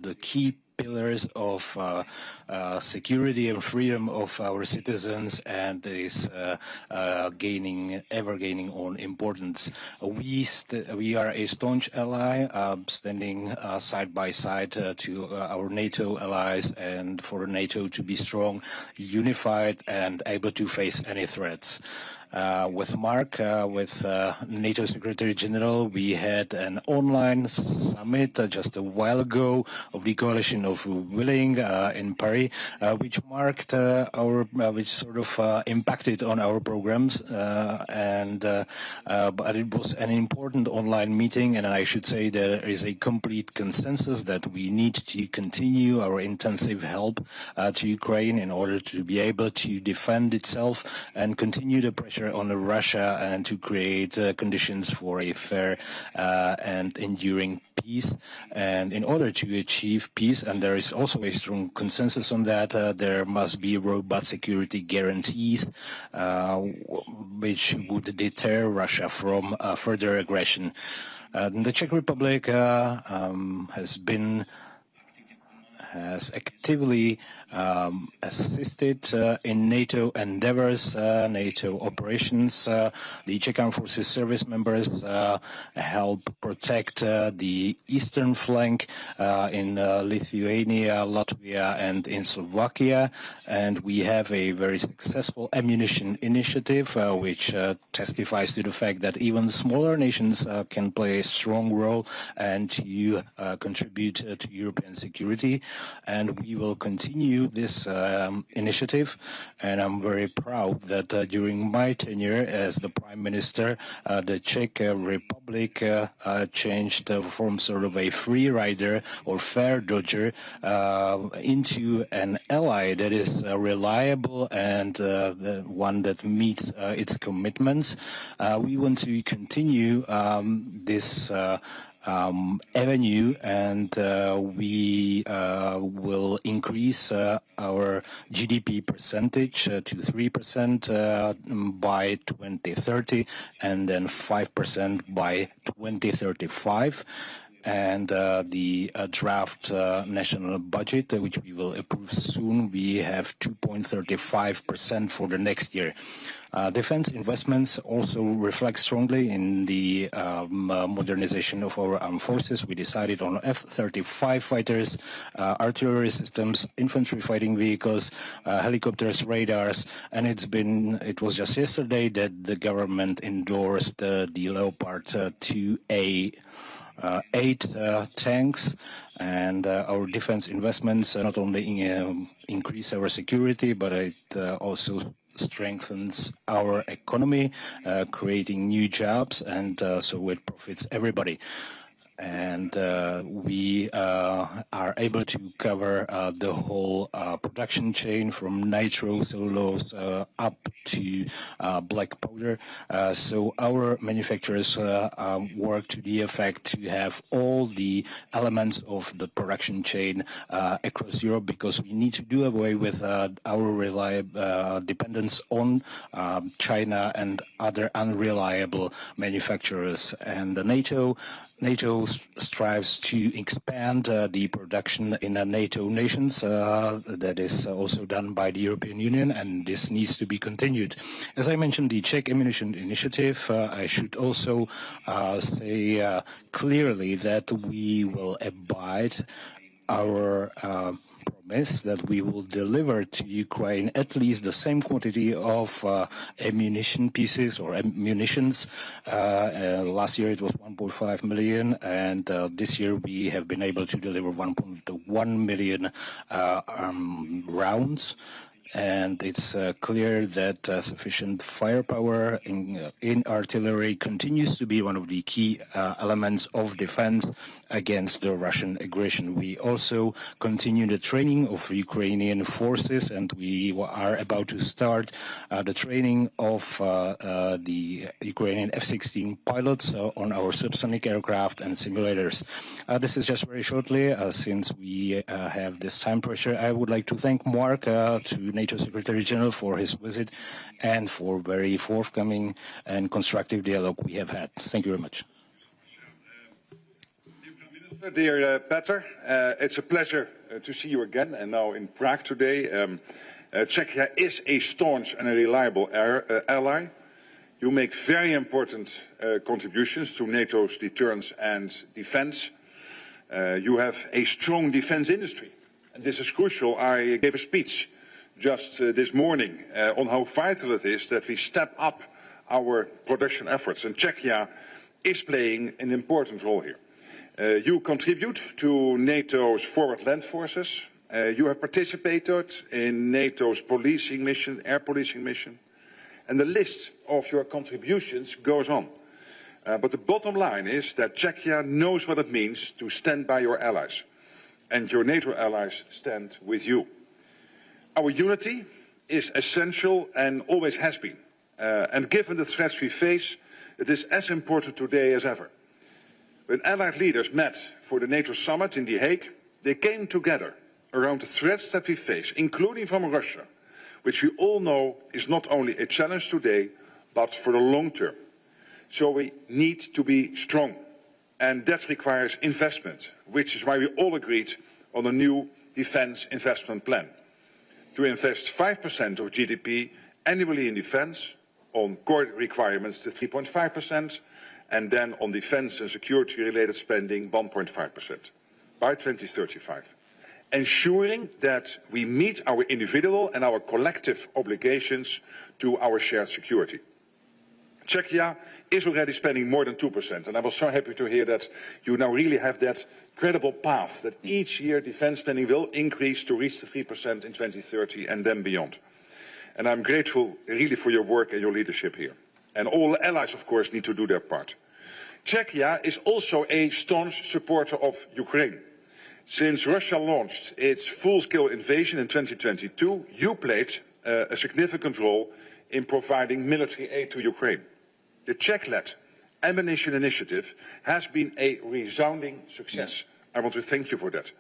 the key pillars of security and freedom of our citizens, and is ever gaining on importance. We are a staunch ally, standing side by side to our NATO allies, and for NATO to be strong, unified, and able to face any threats. With Mark, with NATO Secretary General, we had an online summit just a while ago of the Coalition of Willing in Paris, which marked which sort of impacted on our programs, but it was an important online meeting, and I should say there is a complete consensus that we need to continue our intensive help to Ukraine in order to be able to defend itself and continue the pressure on Russia and to create conditions for a fair and enduring peace. And in order to achieve peace, and there is also a strong consensus on that, there must be robust security guarantees which would deter Russia from further aggression. The Czech Republic has actively assisted in NATO endeavors, NATO operations. The Czech Armed Forces service members help protect the eastern flank in Lithuania, Latvia, and in Slovakia. And we have a very successful ammunition initiative, which testifies to the fact that even smaller nations can play a strong role and to contribute to European security. And we will continue this initiative, and I'm very proud that during my tenure as the Prime Minister, the Czech Republic changed from sort of a free rider or fair dodger into an ally that is reliable and the one that meets its commitments. We want to continue this avenue, and we will increase our GDP percentage to 3% by 2030, and then 5% by 2035. And the draft national budget, which we will approve soon, we have 2.35% for the next year. Defense investments also reflect strongly in the modernization of our armed forces. We decided on F-35 fighters, artillery systems, infantry fighting vehicles, helicopters, radars, and it was just yesterday that the government endorsed the Leopard 2A 8 tanks, and our defense investments not only increase our security, but it also strengthens our economy, creating new jobs, and so it profits everybody. And we are able to cover the whole production chain from nitrocellulose up to black powder. So our manufacturers work to the effect to have all the elements of the production chain across Europe, because we need to do away with our dependence on China and other unreliable manufacturers. And NATO strives to expand the production in NATO nations. That is also done by the European Union, and this needs to be continued. As I mentioned, the Czech Ammunition Initiative, I should also say clearly that we will abide our promise that we will deliver to Ukraine at least the same quantity of ammunition pieces or munitions. Last year it was 1.5 million, and this year we have been able to deliver 1.1 million rounds. And it's clear that sufficient firepower in artillery continues to be one of the key elements of defense against the Russian aggression. We also continue the training of Ukrainian forces, and we are about to start the training of the Ukrainian F-16 pilots on our subsonic aircraft and simulators. This is just very shortly, since we have this time pressure. I would like to thank Mark, to NATO Secretary General, for his visit and for very forthcoming and constructive dialogue we have had. Thank you very much. Dear Petr, it's a pleasure to see you again, and now in Prague today. Czechia is a staunch and a reliable ally. You make very important contributions to NATO's deterrence and defense. You have a strong defense industry, and this is crucial. I gave a speech just this morning on how vital it is that we step up our production efforts, and Czechia is playing an important role here. You contribute to NATO's forward land forces. You have participated in NATO's policing mission, air policing mission, and the list of your contributions goes on. But the bottom line is that Czechia knows what it means to stand by your allies, and your NATO allies stand with you. Our unity is essential and always has been. And given the threats we face, it is as important today as ever. When Allied leaders met for the NATO summit in The Hague, they came together around the threats that we face, including from Russia, which we all know is not only a challenge today, but for the long term. So we need to be strong, and that requires investment, which is why we all agreed on a new defense investment plan. To invest 5% of GDP annually in defense, on core requirements to 3.5%, and then on defense and security-related spending 1.5% by 2035, ensuring that we meet our individual and our collective obligations to our shared security. Czechia is already spending more than 2%, and I was so happy to hear that you now really have that credible path, that each year defense spending will increase to reach the 3% in 2030 and then beyond. And I'm grateful really for your work and your leadership here. And all allies, of course, need to do their part. Czechia is also a staunch supporter of Ukraine. Since Russia launched its full-scale invasion in 2022, you played a significant role in providing military aid to Ukraine. The Czech-led ammunition initiative has been a resounding success. I want to thank you for that.